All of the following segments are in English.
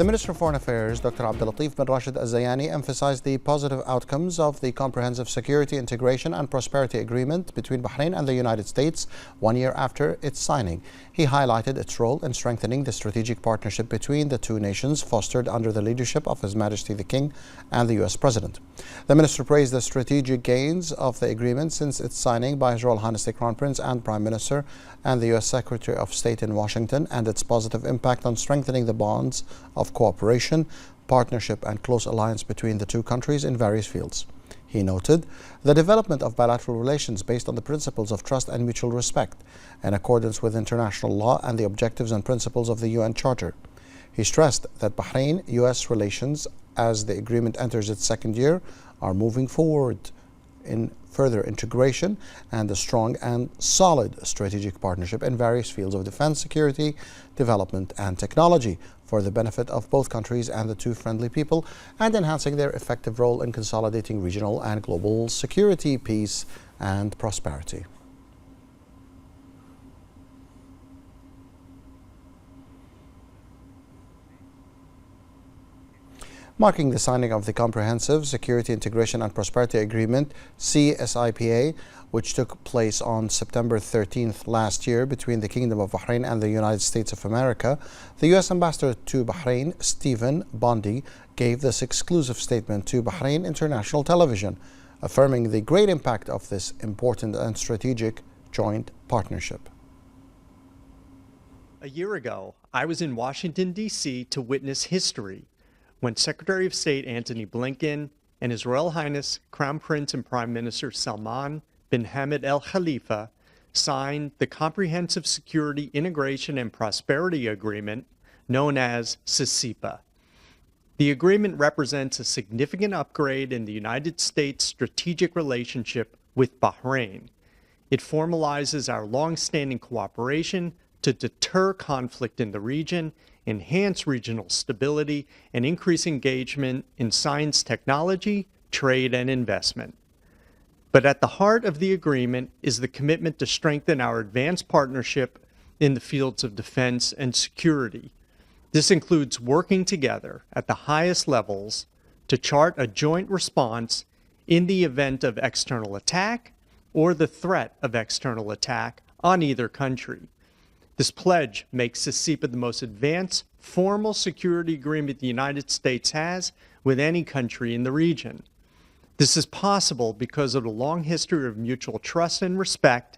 The Minister of Foreign Affairs, Dr. Abdulatif bin Rashid Al-Zayani, emphasized the positive outcomes of the Comprehensive Security, Integration and Prosperity Agreement between Bahrain and the United States 1 year after its signing. He highlighted its role in strengthening the strategic partnership between the two nations, fostered under the leadership of His Majesty the King and the U.S. President. The Minister praised the strategic gains of the agreement since its signing by His Royal Highness the Crown Prince and Prime Minister and the U.S. Secretary of State in Washington, and its positive impact on strengthening the bonds of cooperation, partnership and close alliance between the two countries in various fields. He noted the development of bilateral relations based on the principles of trust and mutual respect, in accordance with international law and the objectives and principles of the UN Charter. He stressed that Bahrain-US relations, as the agreement enters its second year, are moving forward in further integration and a strong and solid strategic partnership in various fields of defense, security, development and technology for the benefit of both countries and the two friendly people, and enhancing their effective role in consolidating regional and global security, peace and prosperity. Marking the signing of the Comprehensive Security, Integration and Prosperity Agreement, CSIPA, which took place on September 13th last year between the Kingdom of Bahrain and the United States of America, the U.S. Ambassador to Bahrain, Stephen Bondi, gave this exclusive statement to Bahrain International Television, affirming the great impact of this important and strategic joint partnership. A year ago, I was in Washington, D.C. to witness history when Secretary of State Antony Blinken and His Royal Highness Crown Prince and Prime Minister Salman bin Hamad Al Khalifa signed the Comprehensive Security, Integration and Prosperity Agreement, known as CSIPA. The agreement represents a significant upgrade in the United States' strategic relationship with Bahrain. It formalizes our long-standing cooperation to deter conflict in the region, enhance regional stability, and increase engagement in science, technology, trade, and investment. But at the heart of the agreement is the commitment to strengthen our advanced partnership in the fields of defense and security. This includes working together at the highest levels to chart a joint response in the event of external attack or the threat of external attack on either country. This pledge makes CSIPA the most advanced formal security agreement the United States has with any country in the region. This is possible because of the long history of mutual trust and respect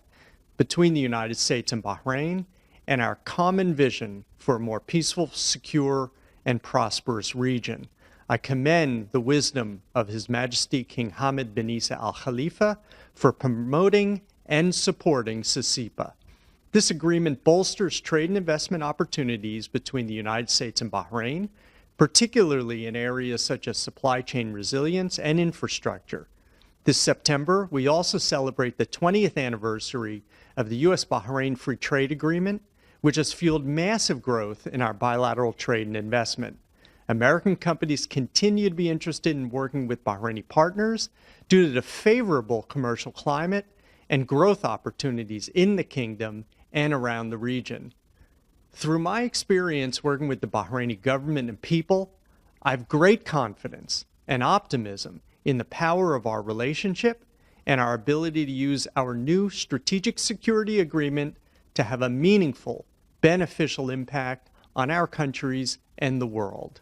between the United States and Bahrain, and our common vision for a more peaceful, secure, and prosperous region. I commend the wisdom of His Majesty King Hamad bin Isa Al Khalifa for promoting and supporting CSIPA. This agreement bolsters trade and investment opportunities between the United States and Bahrain, particularly in areas such as supply chain resilience and infrastructure. This September, we also celebrate the 20th anniversary of the U.S.-Bahrain Free Trade Agreement, which has fueled massive growth in our bilateral trade and investment. American companies continue to be interested in working with Bahraini partners due to the favorable commercial climate and growth opportunities in the kingdom and around the region. Through my experience working with the Bahraini government and people, I have great confidence and optimism in the power of our relationship and our ability to use our new strategic security agreement to have a meaningful, beneficial impact on our countries and the world.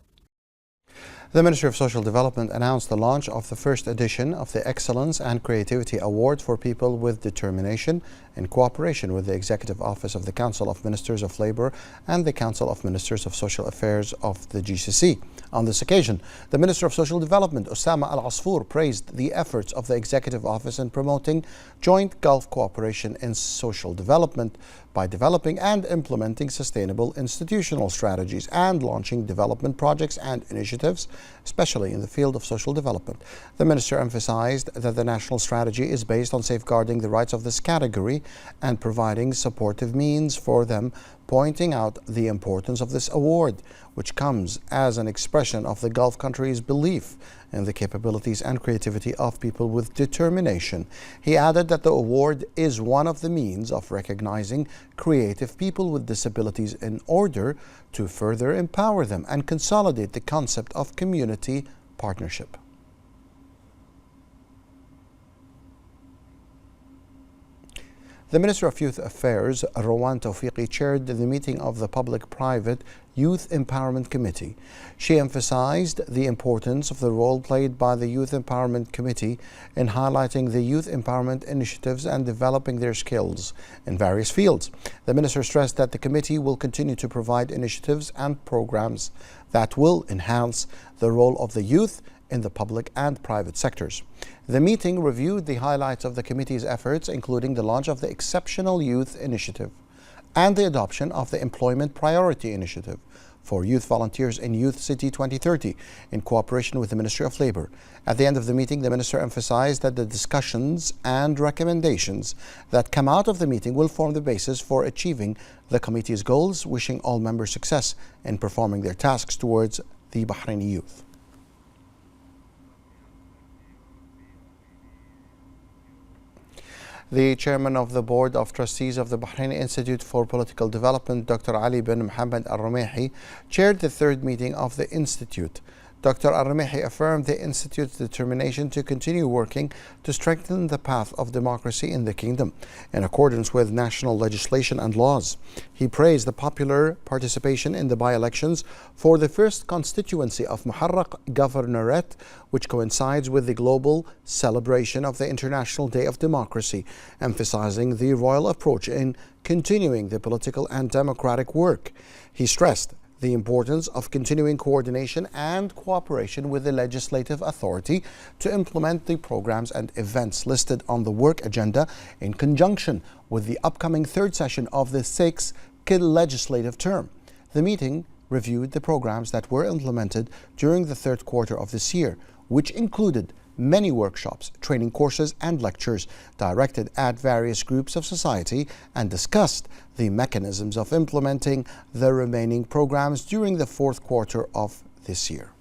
The Ministry of Social Development announced the launch of the first edition of the Excellence and Creativity Award for People with Determination, in cooperation with the Executive Office of the Council of Ministers of Labor and the Council of Ministers of Social Affairs of the GCC. On this occasion, the Minister of Social Development, Osama Al-Asfour, praised the efforts of the Executive Office in promoting joint Gulf cooperation in social development by developing and implementing sustainable institutional strategies and launching development projects and initiatives, especially in the field of social development. The Minister emphasized that the national strategy is based on safeguarding the rights of this category and providing supportive means for them, pointing out the importance of this award, which comes as an expression of the Gulf countries' belief in the capabilities and creativity of people with determination. He added that the award is one of the means of recognizing creative people with disabilities in order to further empower them and consolidate the concept of community partnership. The Minister of Youth Affairs, Rowan Tawfiqi, chaired the meeting of the Public-Private Youth Empowerment Committee. She emphasized the importance of the role played by the Youth Empowerment Committee in highlighting the youth empowerment initiatives and developing their skills in various fields. The Minister stressed that the committee will continue to provide initiatives and programs that will enhance the role of the youth in the public and private sectors. The meeting reviewed the highlights of the committee's efforts, including the launch of the Exceptional Youth Initiative and the adoption of the Employment Priority Initiative for youth volunteers in Youth City 2030 in cooperation with the Ministry of Labour. At the end of the meeting, the Minister emphasized that the discussions and recommendations that come out of the meeting will form the basis for achieving the committee's goals, wishing all members success in performing their tasks towards the Bahraini youth. The chairman of the Board of Trustees of the Bahrain Institute for Political Development, Dr. Ali bin Mohammed Al-Rumayhi, chaired the third meeting of the Institute. Dr. Al-Rumayhi affirmed the Institute's determination to continue working to strengthen the path of democracy in the kingdom in accordance with national legislation and laws. He praised the popular participation in the by-elections for the first constituency of Muharraq Governorate, which coincides with the global celebration of the International Day of Democracy, emphasizing the royal approach in continuing the political and democratic work. He stressed the importance of continuing coordination and cooperation with the legislative authority to implement the programs and events listed on the work agenda in conjunction with the upcoming third session of the sixth legislative term. The meeting reviewed the programs that were implemented during the third quarter of this year, which included many workshops, training courses and lectures directed at various groups of society, and discussed the mechanisms of implementing the remaining programs during the fourth quarter of this year.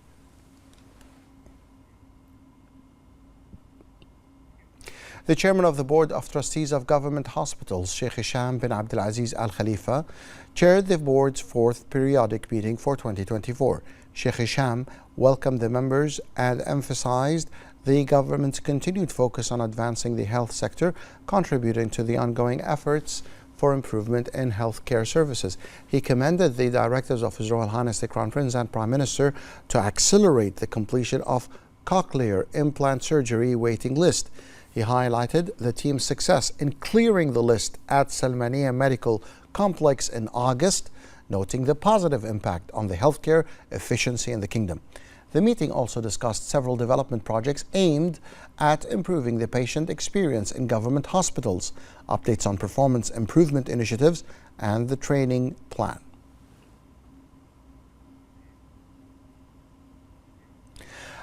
The chairman of the Board of Trustees of Government Hospitals, Sheikh Hisham bin Abdulaziz Al Khalifa, chaired the board's fourth periodic meeting for 2024. Sheikh Hisham welcomed the members and emphasized the government's continued focus on advancing the health sector, contributing to the ongoing efforts for improvement in healthcare services. He commended the directors of His Royal Highness the Crown Prince and Prime Minister to accelerate the completion of cochlear implant surgery waiting list. He highlighted the team's success in clearing the list at Salmaniya Medical Complex in August, noting the positive impact on the healthcare efficiency in the kingdom. The meeting also discussed several development projects aimed at improving the patient experience in government hospitals, updates on performance improvement initiatives, and the training plan.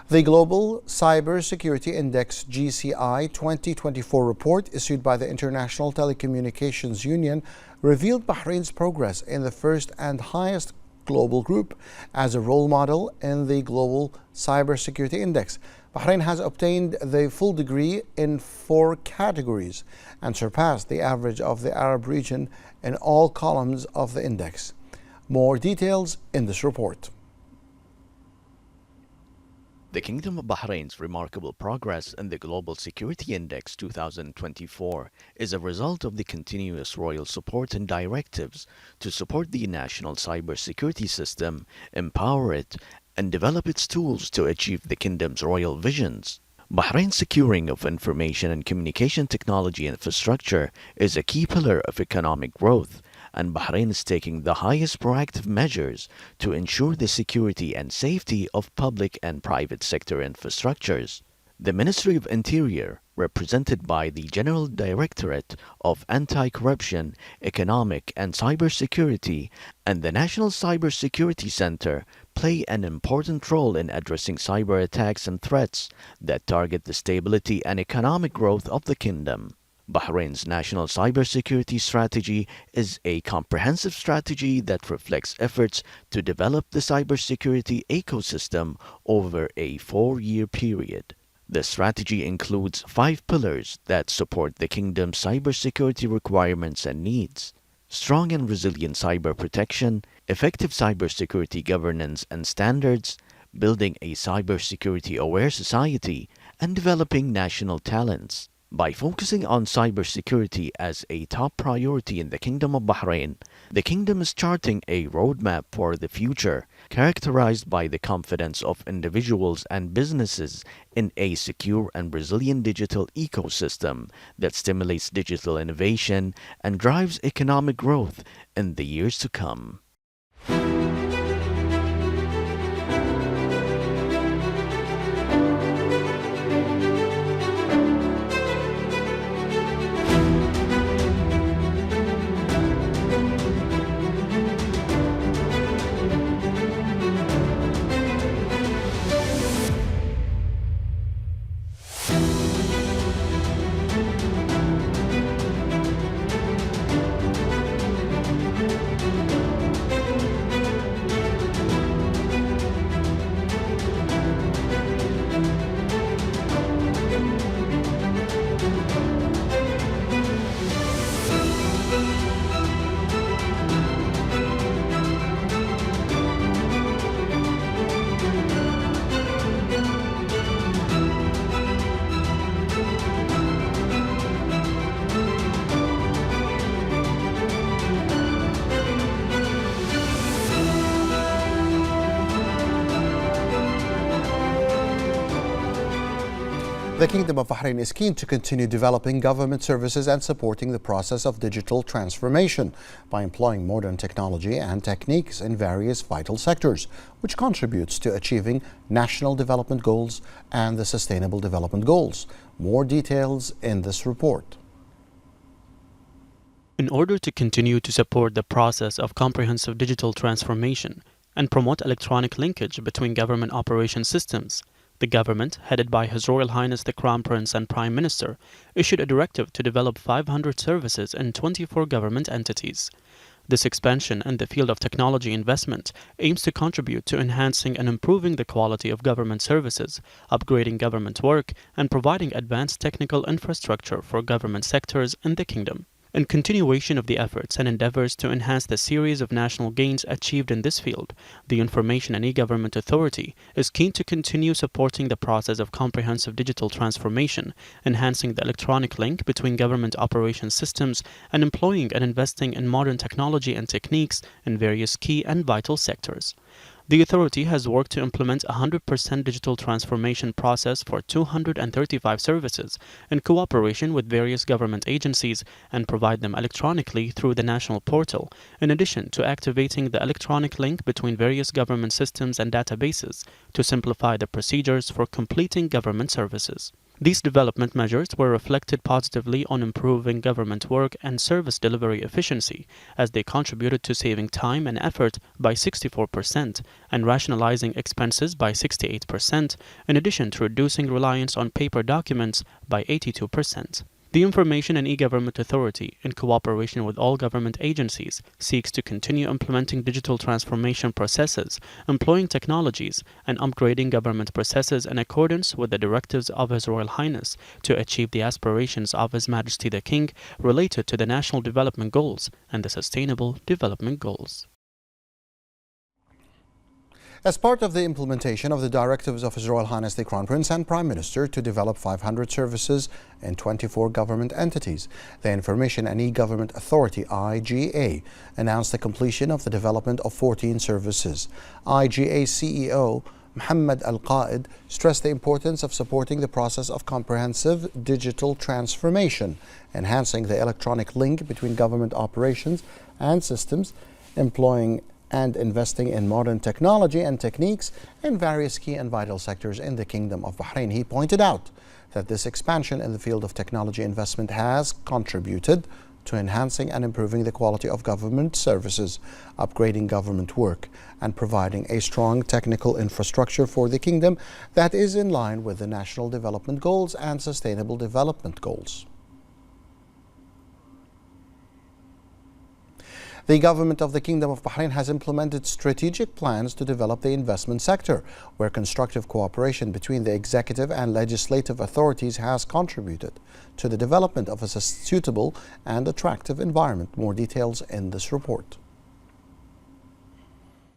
The Global Cybersecurity Index GCI 2024 report issued by the International Telecommunications Union revealed Bahrain's progress in the first and highest global group as a role model in the Global Cybersecurity Index. Bahrain has obtained the full degree in 4 categories and surpassed the average of the Arab region in all columns of the index. More details in this report. The Kingdom of Bahrain's remarkable progress in the Global Security Index 2024 is a result of the continuous royal support and directives to support the national cybersecurity system, empower it, and develop its tools to achieve the Kingdom's royal visions. Bahrain's securing of information and communication technology infrastructure is a key pillar of economic growth, and Bahrain is taking the highest proactive measures to ensure the security and safety of public and private sector infrastructures. The Ministry of Interior, represented by the General Directorate of Anti-Corruption, Economic and Cybersecurity, and the National Cybersecurity Center, play an important role in addressing cyber attacks and threats that target the stability and economic growth of the kingdom. Bahrain's national cybersecurity strategy is a comprehensive strategy that reflects efforts to develop the cybersecurity ecosystem over a 4-year period. The strategy includes 5 pillars that support the kingdom's cybersecurity requirements and needs: strong and resilient cyber protection, effective cybersecurity governance and standards, building a cybersecurity-aware society, and developing national talents. By focusing on cybersecurity as a top priority in the Kingdom of Bahrain, the kingdom is charting a roadmap for the future, characterized by the confidence of individuals and businesses in a secure and resilient digital ecosystem that stimulates digital innovation and drives economic growth in the years to come. The Kingdom of Bahrain is keen to continue developing government services and supporting the process of digital transformation by employing modern technology and techniques in various vital sectors, which contributes to achieving national development goals and the Sustainable Development Goals. More details in this report. In order to continue to support the process of comprehensive digital transformation and promote electronic linkage between government operation systems, the government, headed by His Royal Highness the Crown Prince and Prime Minister, issued a directive to develop 500 services in 24 government entities. This expansion in the field of technology investment aims to contribute to enhancing and improving the quality of government services, upgrading government work, and providing advanced technical infrastructure for government sectors in the kingdom. In continuation of the efforts and endeavors to enhance the series of national gains achieved in this field, the Information and E-Government Authority is keen to continue supporting the process of comprehensive digital transformation, enhancing the electronic link between government operation systems, and employing and investing in modern technology and techniques in various key and vital sectors. The authority has worked to implement a 100% digital transformation process for 235 services in cooperation with various government agencies and provide them electronically through the national portal, in addition to activating the electronic link between various government systems and databases to simplify the procedures for completing government services. These development measures were reflected positively on improving government work and service delivery efficiency, as they contributed to saving time and effort by 64% and rationalizing expenses by 68%, in addition to reducing reliance on paper documents by 82%. The Information and E-Government Authority, in cooperation with all government agencies, seeks to continue implementing digital transformation processes, employing technologies, and upgrading government processes in accordance with the directives of His Royal Highness to achieve the aspirations of His Majesty the King related to the National Development Goals and the Sustainable Development Goals. As part of the implementation of the directives of His Royal Highness the Crown Prince and Prime Minister to develop 500 services in 24 government entities, the Information and E-Government Authority (IGA) announced the completion of the development of 14 services. IGA CEO Mohammed Al-Qaid stressed the importance of supporting the process of comprehensive digital transformation, enhancing the electronic link between government operations and systems, employing and investing in modern technology and techniques in various key and vital sectors in the Kingdom of Bahrain. He pointed out that this expansion in the field of technology investment has contributed to enhancing and improving the quality of government services, upgrading government work, and providing a strong technical infrastructure for the Kingdom that is in line with the National Development Goals and Sustainable Development Goals. The government of the Kingdom of Bahrain has implemented strategic plans to develop the investment sector, where constructive cooperation between the executive and legislative authorities has contributed to the development of a suitable and attractive environment. More details in this report.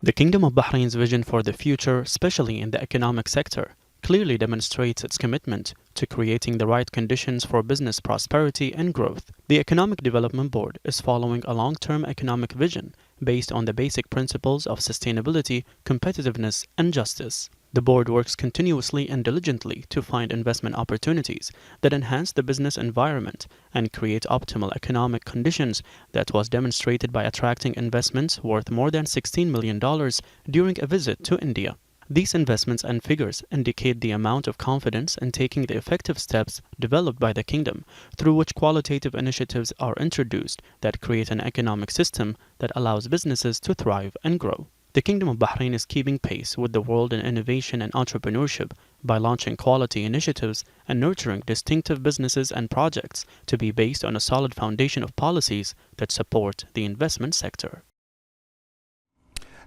The Kingdom of Bahrain's vision for the future, especially in the economic sector, clearly demonstrates its commitment to creating the right conditions for business prosperity and growth. The Economic Development Board is following a long-term economic vision based on the basic principles of sustainability, competitiveness, and justice. The board works continuously and diligently to find investment opportunities that enhance the business environment and create optimal economic conditions. That was demonstrated by attracting investments worth more than $16 million during a visit to India. These investments and figures indicate the amount of confidence in taking the effective steps developed by the kingdom, through which qualitative initiatives are introduced that create an economic system that allows businesses to thrive and grow. The Kingdom of Bahrain is keeping pace with the world in innovation and entrepreneurship by launching quality initiatives and nurturing distinctive businesses and projects to be based on a solid foundation of policies that support the investment sector.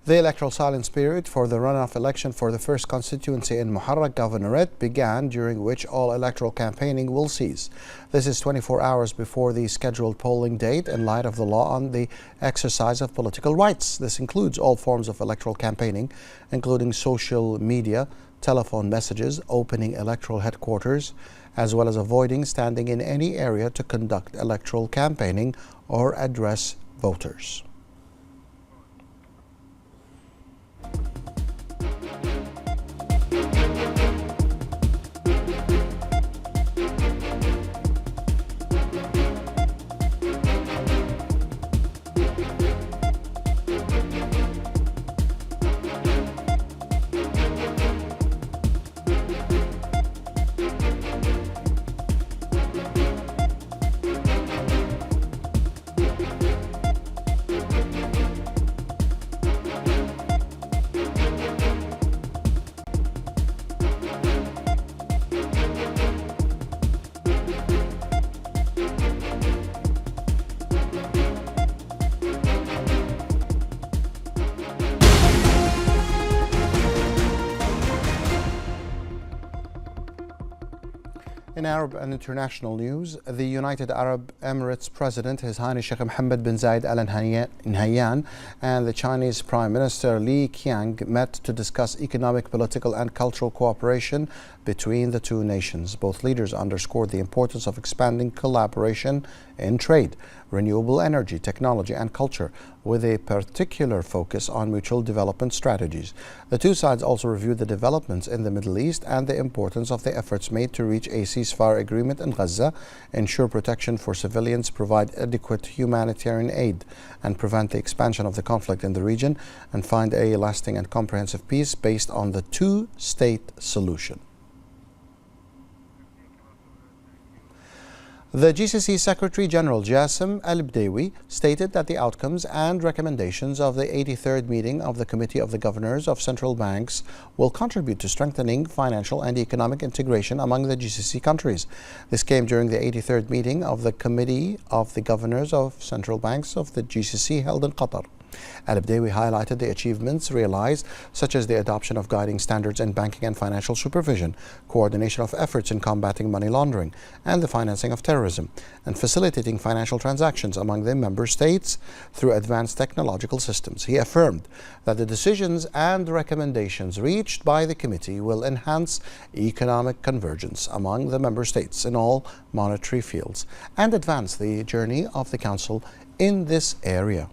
The electoral silence period for the runoff election for the first constituency in Muharraq Governorate began, during which all electoral campaigning will cease. This is 24 hours before the scheduled polling date in light of the law on the exercise of political rights. This includes all forms of electoral campaigning, including social media, telephone messages, opening electoral headquarters, as well as avoiding standing in any area to conduct electoral campaigning or address voters. In Arab and international news, the United Arab Emirates President, His Highness Sheikh Mohammed bin Zayed Al Nahyan, and the Chinese Prime Minister Li Qiang met to discuss economic, political, and cultural cooperation between the two nations. Both leaders underscored the importance of expanding collaboration in trade, renewable energy, technology, and culture, with a particular focus on mutual development strategies. The two sides also reviewed the developments in the Middle East and the importance of the efforts made to reach a ceasefire agreement in Gaza, ensure protection for civilians, provide adequate humanitarian aid, and prevent the expansion of the conflict in the region, and find a lasting and comprehensive peace based on the two-state solution. The GCC Secretary General Jassim Al-Bdawi stated that the outcomes and recommendations of the 83rd meeting of the Committee of the Governors of Central Banks will contribute to strengthening financial and economic integration among the GCC countries. This came during the 83rd meeting of the Committee of the Governors of Central Banks of the GCC held in Qatar. Al-Bdawi highlighted the achievements realized, such as the adoption of guiding standards in banking and financial supervision, coordination of efforts in combating money laundering and the financing of terrorism, and facilitating financial transactions among the member states through advanced technological systems. He affirmed that the decisions and recommendations reached by the committee will enhance economic convergence among the member states in all monetary fields and advance the journey of the Council in this area.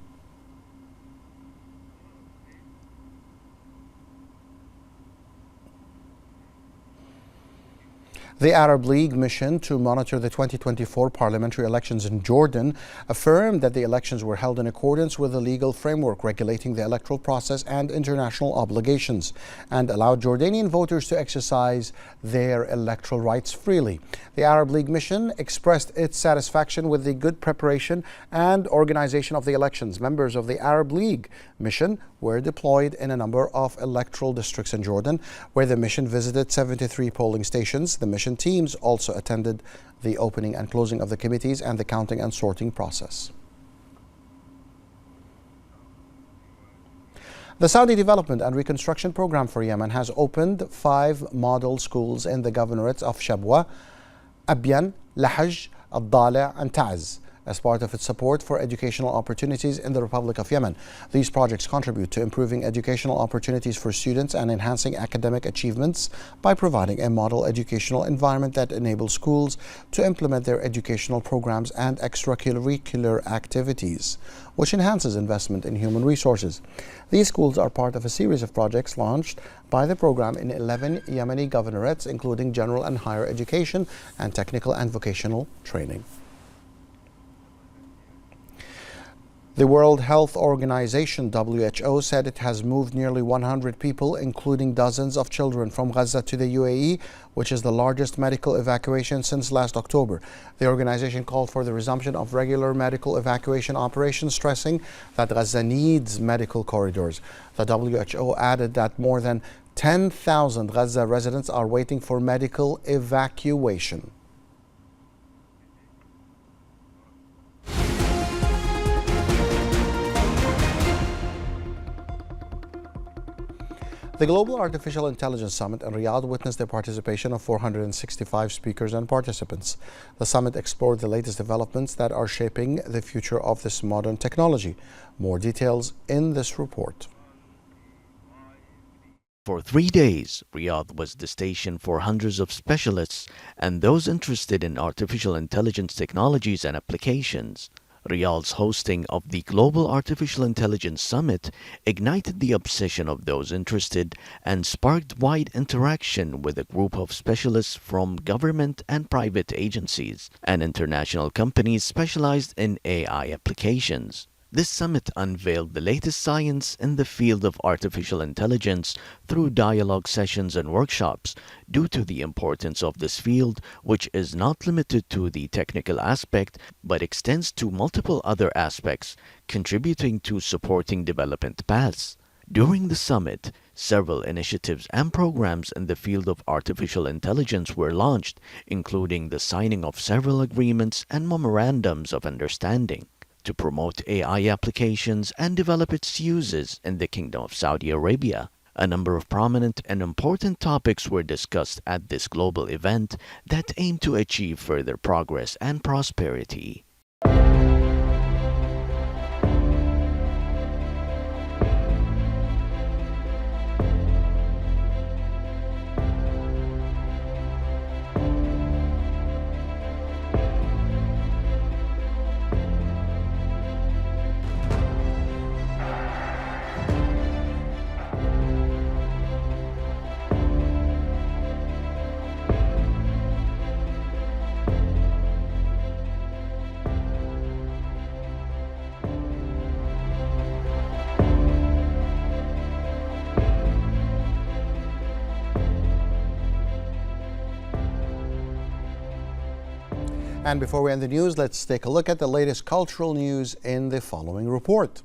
The Arab League mission to monitor the 2024 parliamentary elections in Jordan affirmed that the elections were held in accordance with the legal framework regulating the electoral process and international obligations, and allowed Jordanian voters to exercise their electoral rights freely. The Arab League mission expressed its satisfaction with the good preparation and organization of the elections. Members of the Arab League mission were deployed in a number of electoral districts in Jordan, where the mission visited 73 polling stations. The mission teams also attended the opening and closing of the committees and the counting and sorting process. The Saudi Development and Reconstruction Program for Yemen has opened 5 model schools in the governorates of Shabwa, Abyan, Lahaj, Al-Dala and Taz as part of its support for educational opportunities in the Republic of Yemen. These projects contribute to improving educational opportunities for students and enhancing academic achievements by providing a model educational environment that enables schools to implement their educational programs and extracurricular activities, which enhances investment in human resources. These schools are part of a series of projects launched by the program in 11 Yemeni governorates, including general and higher education and technical and vocational training. The World Health Organization, WHO, said it has moved nearly 100 people, including dozens of children, from Gaza to the UAE, which is the largest medical evacuation since last October. The organization called for the resumption of regular medical evacuation operations, stressing that Gaza needs medical corridors. The WHO added that more than 10,000 Gaza residents are waiting for medical evacuation. The Global Artificial Intelligence Summit in Riyadh witnessed the participation of 465 speakers and participants. The summit explored the latest developments that are shaping the future of this modern technology. More details in this report. For 3 days, Riyadh was the station for hundreds of specialists and those interested in artificial intelligence technologies and applications. Riyadh's hosting of the Global Artificial Intelligence Summit ignited the obsession of those interested and sparked wide interaction with a group of specialists from government and private agencies and international companies specialized in AI applications. This summit unveiled the latest science in the field of artificial intelligence through dialogue sessions and workshops due to the importance of this field, which is not limited to the technical aspect but extends to multiple other aspects, contributing to supporting development paths. During the summit, several initiatives and programs in the field of artificial intelligence were launched, including the signing of several agreements and memorandums of understanding to promote AI applications and develop its uses in the Kingdom of Saudi Arabia. A number of prominent and important topics were discussed at this global event that aim to achieve further progress and prosperity. And before we end the news, let's take a look at the latest cultural news in the following report.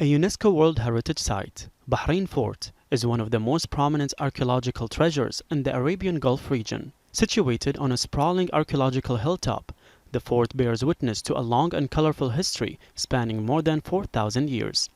A UNESCO World Heritage Site, Bahrain Fort is one of the most prominent archaeological treasures in the Arabian Gulf region. Situated on a sprawling archaeological hilltop, the fort bears witness to a long and colorful history spanning more than 4,000 years.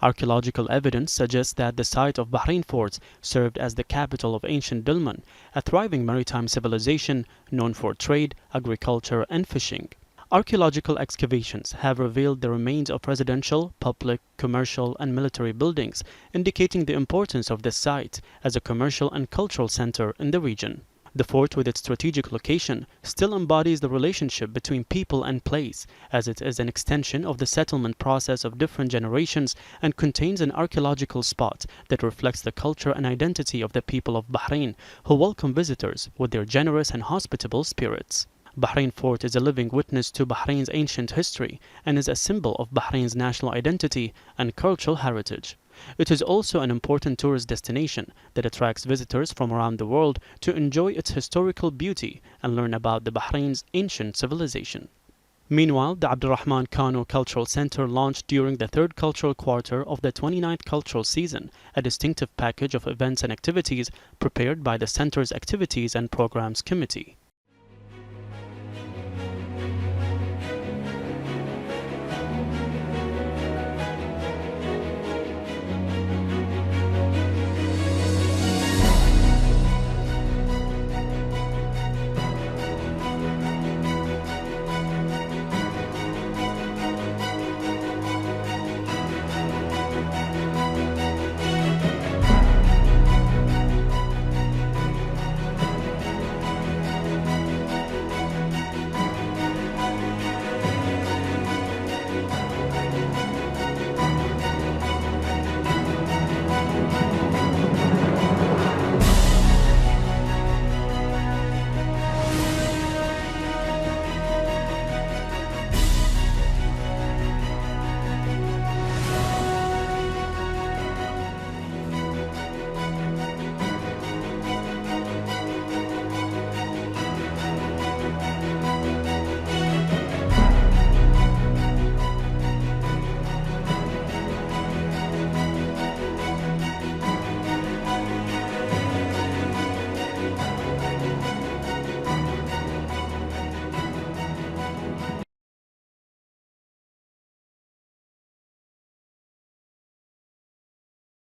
Archaeological evidence suggests that the site of Bahrain Fort served as the capital of ancient Dilmun, a thriving maritime civilization known for trade, agriculture, and fishing. Archaeological excavations have revealed the remains of residential, public, commercial, and military buildings, indicating the importance of this site as a commercial and cultural center in the region. The fort, with its strategic location, still embodies the relationship between people and place, as it is an extension of the settlement process of different generations and contains an archaeological spot that reflects the culture and identity of the people of Bahrain, who welcome visitors with their generous and hospitable spirits. Bahrain Fort is a living witness to Bahrain's ancient history and is a symbol of Bahrain's national identity and cultural heritage. It is also an important tourist destination that attracts visitors from around the world to enjoy its historical beauty and learn about the Bahrain's ancient civilization. Meanwhile, the Abdurrahman Kano Cultural Center launched during the third cultural quarter of the 29th cultural season a distinctive package of events and activities prepared by the center's Activities and Programs Committee.